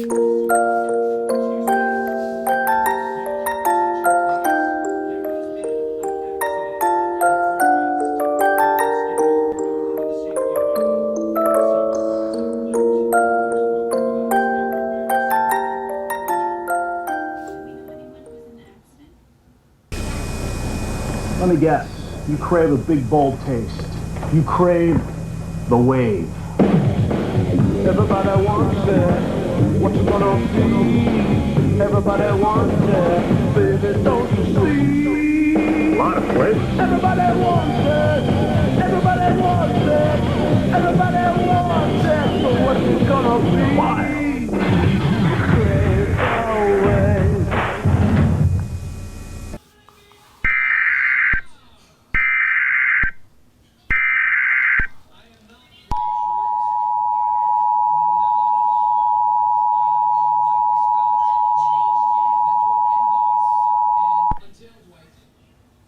Let me guess. You crave a big, bold taste. You crave the wave. Everybody wants it. What you gonna see? Everybody wants it. Baby, don't you see? A lot of flavors. Everybody wants it. Everybody wants it. Everybody wants it. So what you gonna be? Wild. Crave the wave.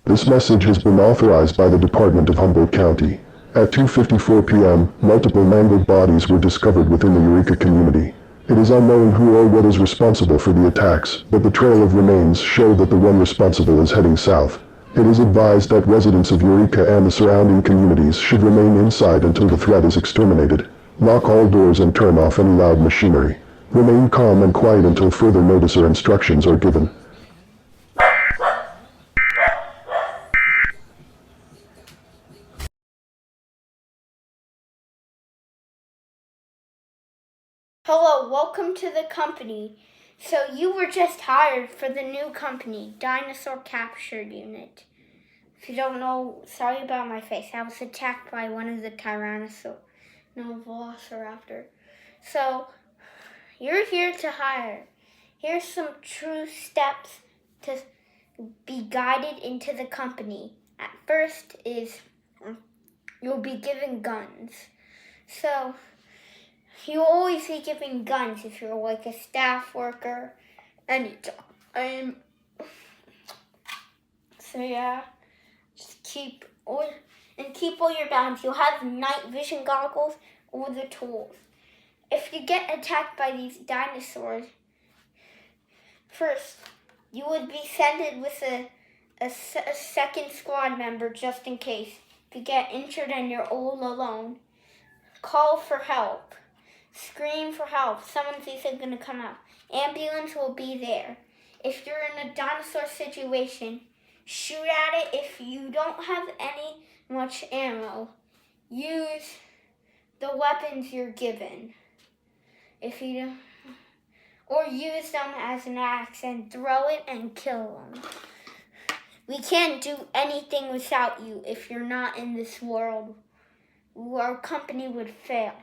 This message has been authorized by the Department of Humboldt County. At 2:54 p.m., multiple mangled bodies were discovered within the Eureka community. It is unknown who or what is responsible for the attacks, but the trail of remains show that the one responsible is heading south. It is advised that residents of Eureka and the surrounding communities should remain inside until the threat is exterminated. Lock all doors and turn off any loud machinery. Remain calm and quiet until further notice or instructions are given. Hello, welcome to the company. So you were just hired for the new company, Dinosaur Capture Unit. If you don't know, sorry about my face. I was attacked by one of the Tyrannosaur, no, Velociraptor. So you're here to hire. Here's some true steps to be guided into the company. At first is you'll be given guns. So you'll always be given guns if you're like a staff worker, anytime. So yeah, just keep all your balance. You'll have night vision goggles or the tools. If you get attacked by these dinosaurs, first you would be sent with a second squad member just in case. If you get injured and you're all alone, call for help. Scream for help. Someone's either going to come out. Ambulance will be there. If you're in a dinosaur situation, shoot at it. If you don't have any much ammo, use the weapons you're given. If you don't, or use them as an axe and throw it and kill them. We can't do anything without you. If you're not in this world, our company would fail.